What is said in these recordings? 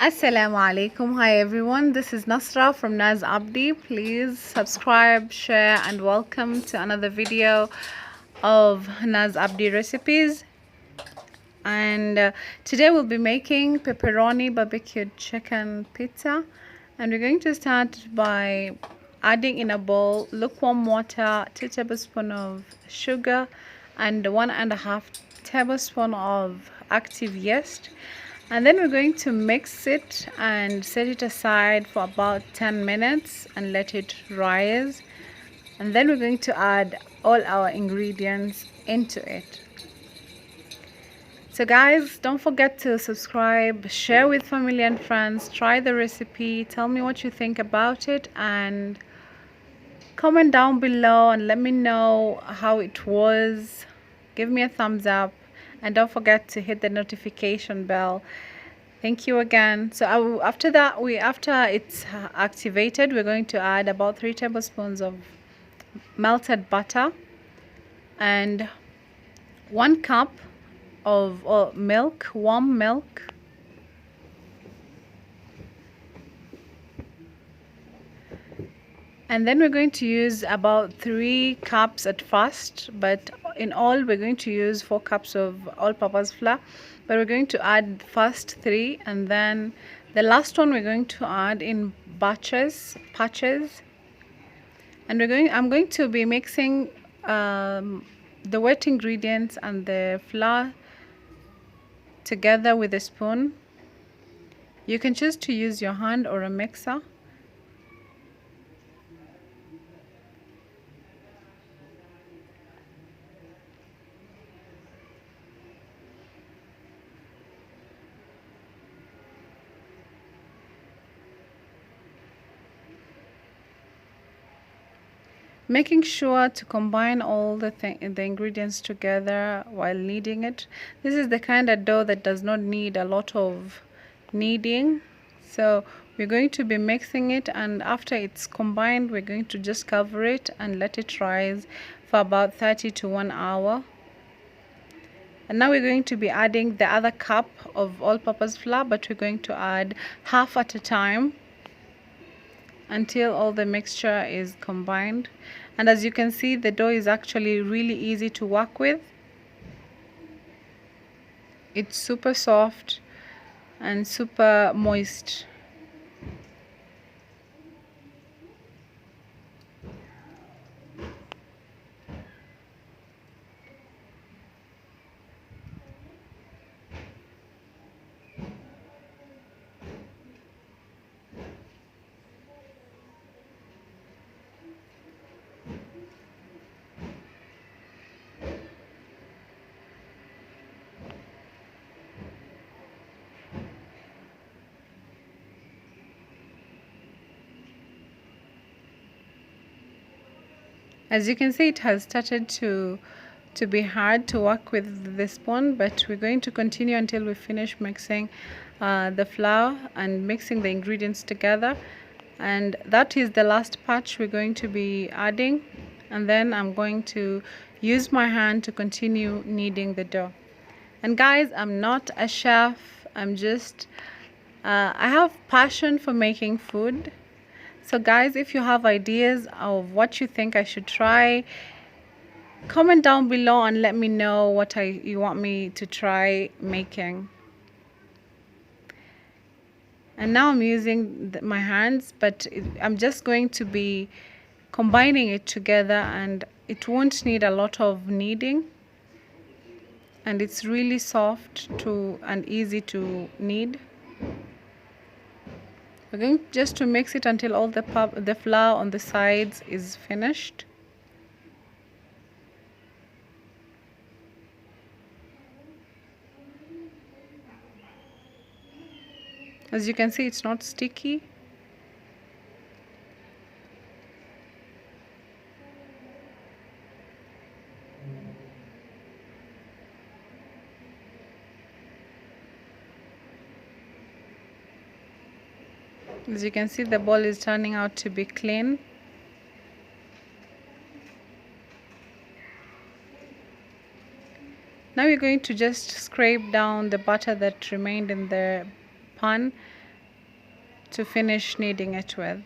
Assalamu alaikum. Hi everyone. This is Nasra from Naz Abdi. Please subscribe, share, and welcome to another video of Naz Abdi recipes. And today we'll be making pepperoni barbecued chicken pizza. And we're going to start by adding in a bowl lukewarm water, 2 tablespoons of sugar, and 1.5 tablespoons of active yeast. And then we're going to mix it and set it aside for about 10 minutes and let it rise. And then we're going to add all our ingredients into it. So guys, don't forget to subscribe, share with family and friends, try the recipe, tell me what you think about it, and comment down below and let me know how it was. Give me a thumbs up and don't forget to hit the notification bell. Thank you again. So after that, after it's activated, we're going to add about 3 tablespoons of melted butter and 1 cup of milk, warm milk. And then we're going to use about 3 cups at first, but in all we're going to use 4 cups of all-purpose flour. But we're going to add first 3, and then the last one we're going to add in patches. And I'm going to be mixing the wet ingredients and the flour together with a spoon. You can choose to use your hand or a mixer. Making sure to combine all the ingredients together while kneading it. This is the kind of dough that does not need a lot of kneading. So we're going to be mixing it, and after it's combined, we're going to just cover it and let it rise for about 30 to 1 hour. And now we're going to be adding the other cup of all-purpose flour, but we're going to add half at a time until all the mixture is combined. And as you can see, the dough is actually really easy to work with. It's super soft and super moist. As you can see, it has started to be hard to work with the spoon, but we're going to continue until we finish mixing the flour and mixing the ingredients together. And that is the last patch we're going to be adding, and then I'm going to use my hand to continue kneading the dough. And guys, I'm not a chef, I'm just I have passion for making food. So guys, if you have ideas of what you think I should try, comment down below and let me know what you want me to try making. And now I'm using my hands, but I'm just going to be combining it together, and it won't need a lot of kneading, and it's really soft and easy to knead. We're going just to mix it until all the flour on the sides is finished. As you can see, it's not sticky. As you can see, the ball is turning out to be clean. Now we're going to just scrape down the butter that remained in the pan to finish kneading it with.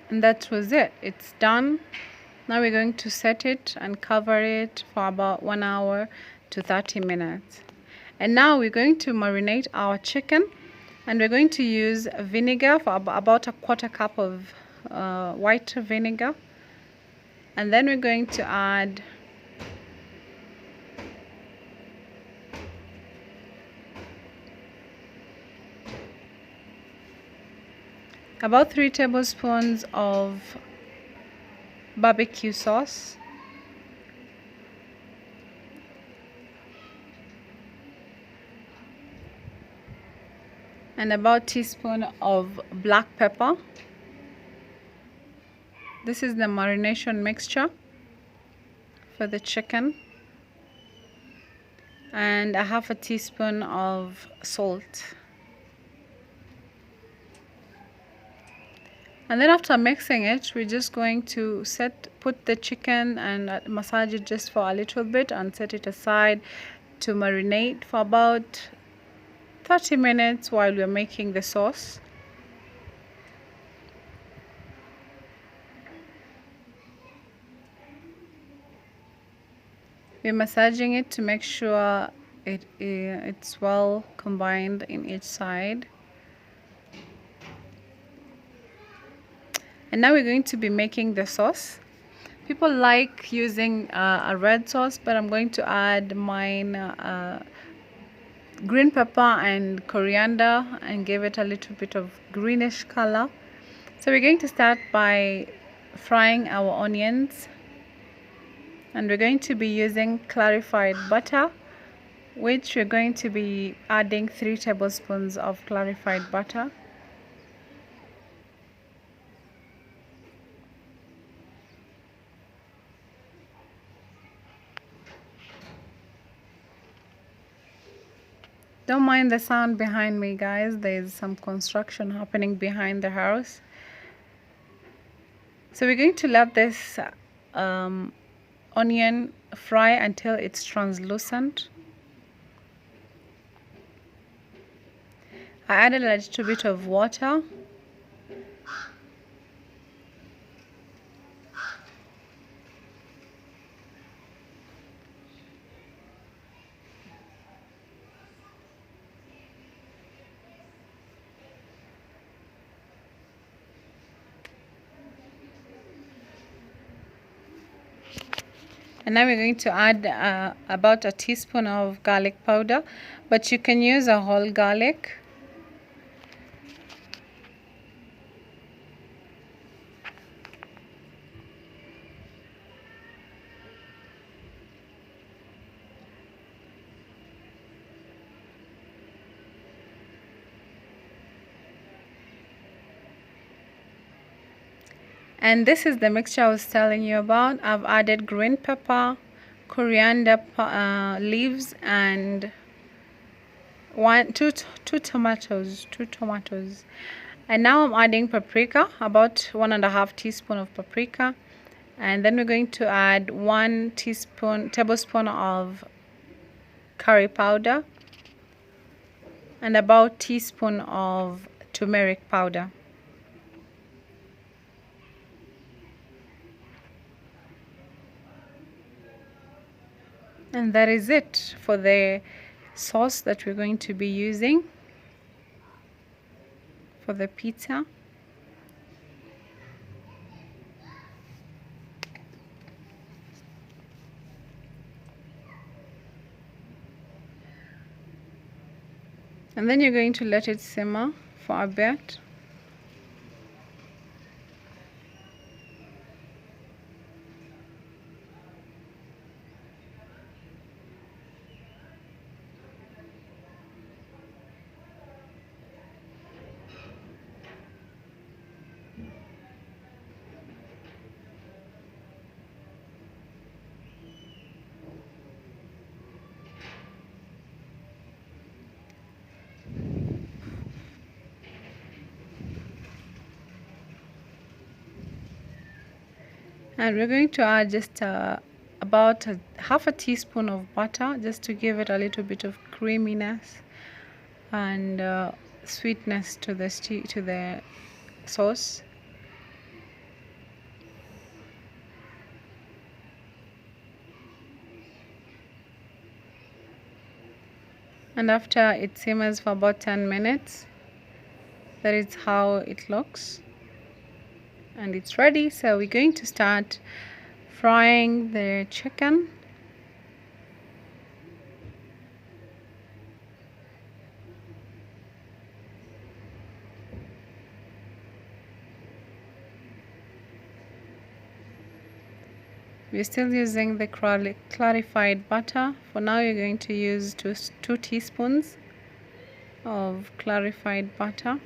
And that was it. It's done. Now we're going to set it and cover it for about 1 hour to 30 minutes. And now we're going to marinate our chicken, and we're going to use vinegar for about a quarter cup of white vinegar. And then we're going to add about 3 tablespoons of barbecue sauce, and about a teaspoon of black pepper. This is the marination mixture for the chicken, and a half a teaspoon of salt. And then after mixing it, we're just going to put the chicken and massage it just for a little bit and set it aside to marinate for about 30 minutes while we're making the sauce. We're massaging it to make sure it's well combined in each side. And now we're going to be making the sauce. People like using a red sauce, but I'm going to add mine green pepper and coriander and give it a little bit of greenish color. So we're going to start by frying our onions, and we're going to be using clarified butter, which we're going to be adding 3 tablespoons of clarified butter. Don't mind the sound behind me, guys. There's some construction happening behind the house. So we're going to let this onion fry until it's translucent. I added a little bit of water. And now we're going to add about a teaspoon of garlic powder, but you can use a whole garlic. And this is the mixture I was telling you about. I've added green pepper, coriander leaves, and two tomatoes. And now I'm adding paprika, about 1.5 teaspoons of paprika. And then we're going to add 1 tablespoon of curry powder, and about a teaspoon of turmeric powder. And that is it for the sauce that we're going to be using for the pizza. And then you're going to let it simmer for a bit. And we're going to add just about half a teaspoon of butter, just to give it a little bit of creaminess and sweetness to the sauce. And after it simmers for about 10 minutes, that is how it looks, and it's ready. So we're going to start frying the chicken. We're still using the clarified butter. For now, you're going to use two teaspoons of clarified butter.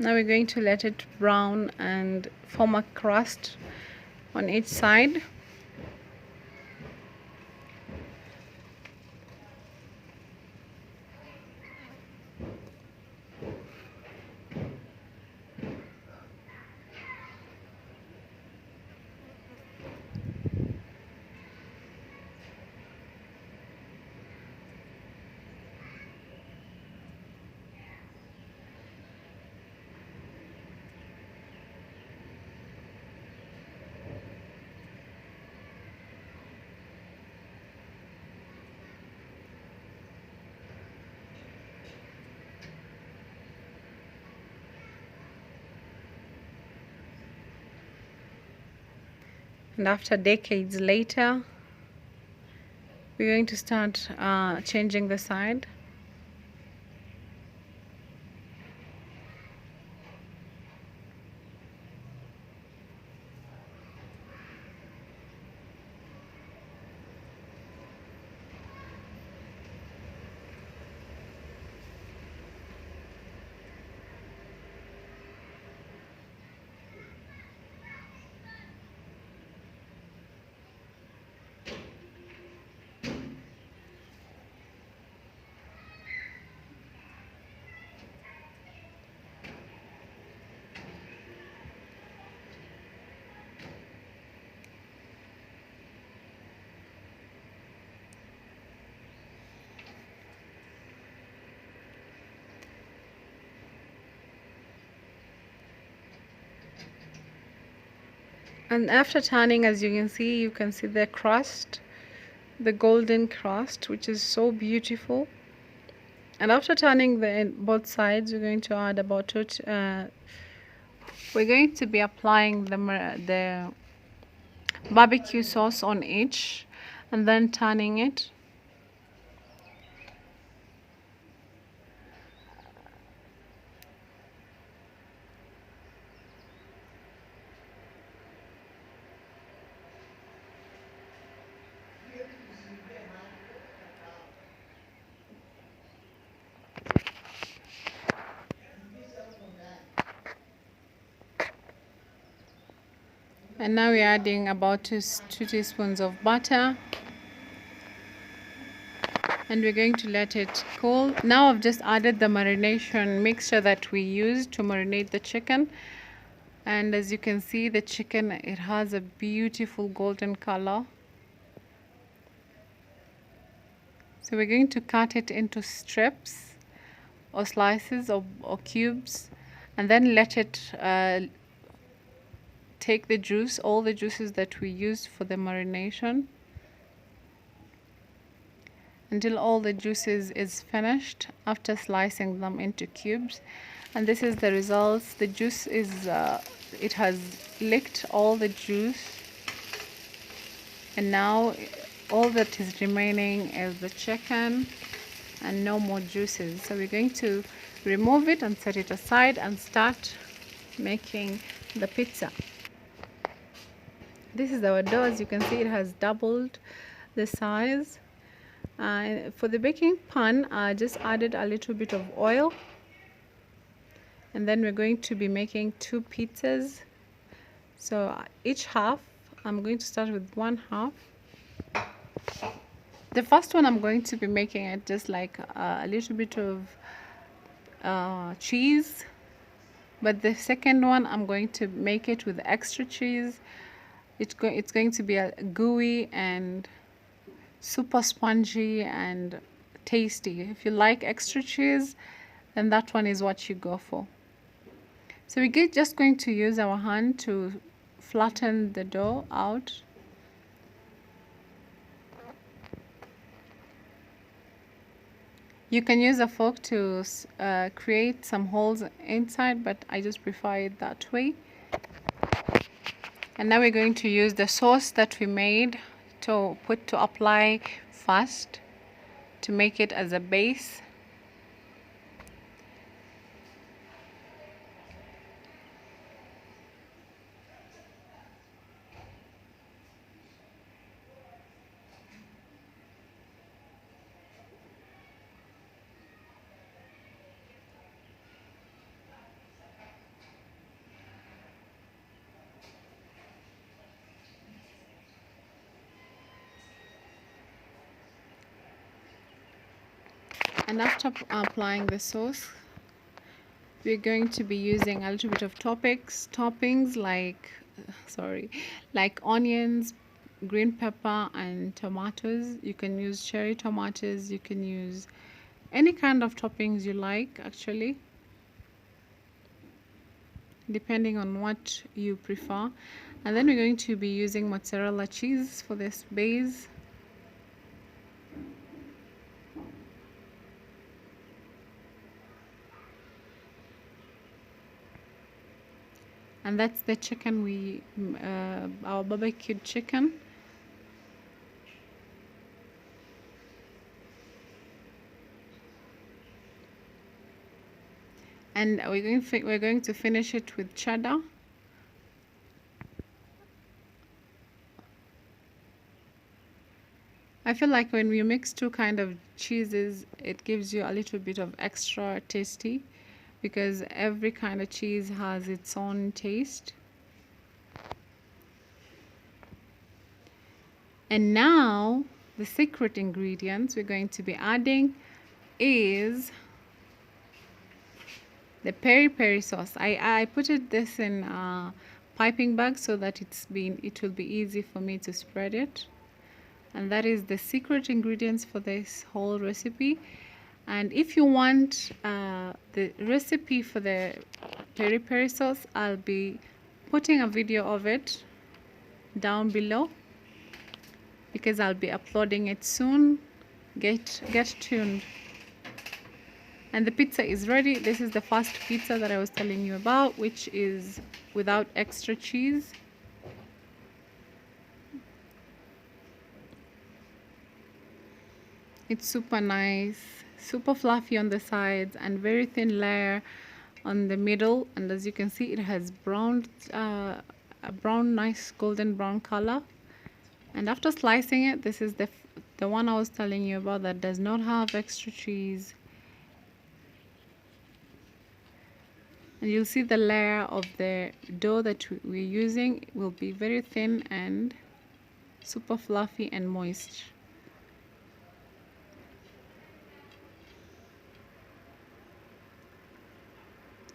Now we're going to let it brown and form a crust on each side. And after decades later, we're going to start changing the side. And after turning, as you can see the crust, the golden crust, which is so beautiful. And after turning both sides, we're going to add about we're going to be applying the barbecue sauce on each, and then turning it. And now we're adding about two teaspoons of butter, and we're going to let it cool. Now I've just added the marination mixture that we used to marinate the chicken, and as you can see, the chicken, it has a beautiful golden color. So we're going to cut it into strips or slices or cubes, and then let it take the juice, all the juices that we used for the marination, until all the juices is finished after slicing them into cubes. And this is the results. The juice is it has licked all the juice, and now all that is remaining is the chicken and no more juices. So we're going to remove it and set it aside and start making the pizza. This is our dough. As you can see, it has doubled the size, For the baking pan, I just added a little bit of oil, and then we're going to be making 2 pizzas. So each half, I'm going to start with 1 half. The first one, I'm going to be making it just like a little bit of cheese, but the second one, I'm going to make it with extra cheese. It's going to be a gooey and super spongy and tasty. If you like extra cheese, then that one is what you go for. So we're just going to use our hand to flatten the dough out. You can use a fork to create some holes inside, but I just prefer it that way. And now we're going to use the sauce that we made to apply first to make it as a base. And after applying the sauce, we're going to be using a little bit of toppings like onions, green pepper, and tomatoes. You can use cherry tomatoes, you can use any kind of toppings you like, actually, depending on what you prefer. And then we're going to be using mozzarella cheese for this base. And that's the chicken our barbecued chicken. And we're going to finish it with cheddar. I feel like when we mix 2 kind of cheeses, it gives you a little bit of extra tasty, because every kind of cheese has its own taste. And now the secret ingredients we're going to be adding is the peri-peri sauce. I put this in a piping bag so that it will be easy for me to spread it. And that is the secret ingredients for this whole recipe. And if you want the recipe for the peri-peri sauce, I'll be putting a video of it down below, because I'll be uploading it soon. Get tuned. And the pizza is ready. This is the first pizza that I was telling you about, which is without extra cheese. It's super nice, super fluffy on the sides, and very thin layer on the middle. And as you can see, it has a brown, nice golden brown color. And after slicing it, this is the one I was telling you about that does not have extra cheese. And you'll see the layer of the dough that we're using will be very thin and super fluffy and moist.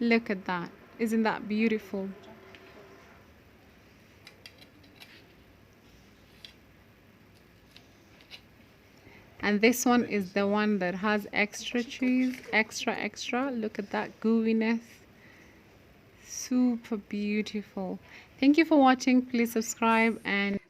Look at that. Isn't that beautiful? And this one is the one that has extra cheese, extra. Look at that gooiness. Super beautiful. Thank you for watching. Please subscribe and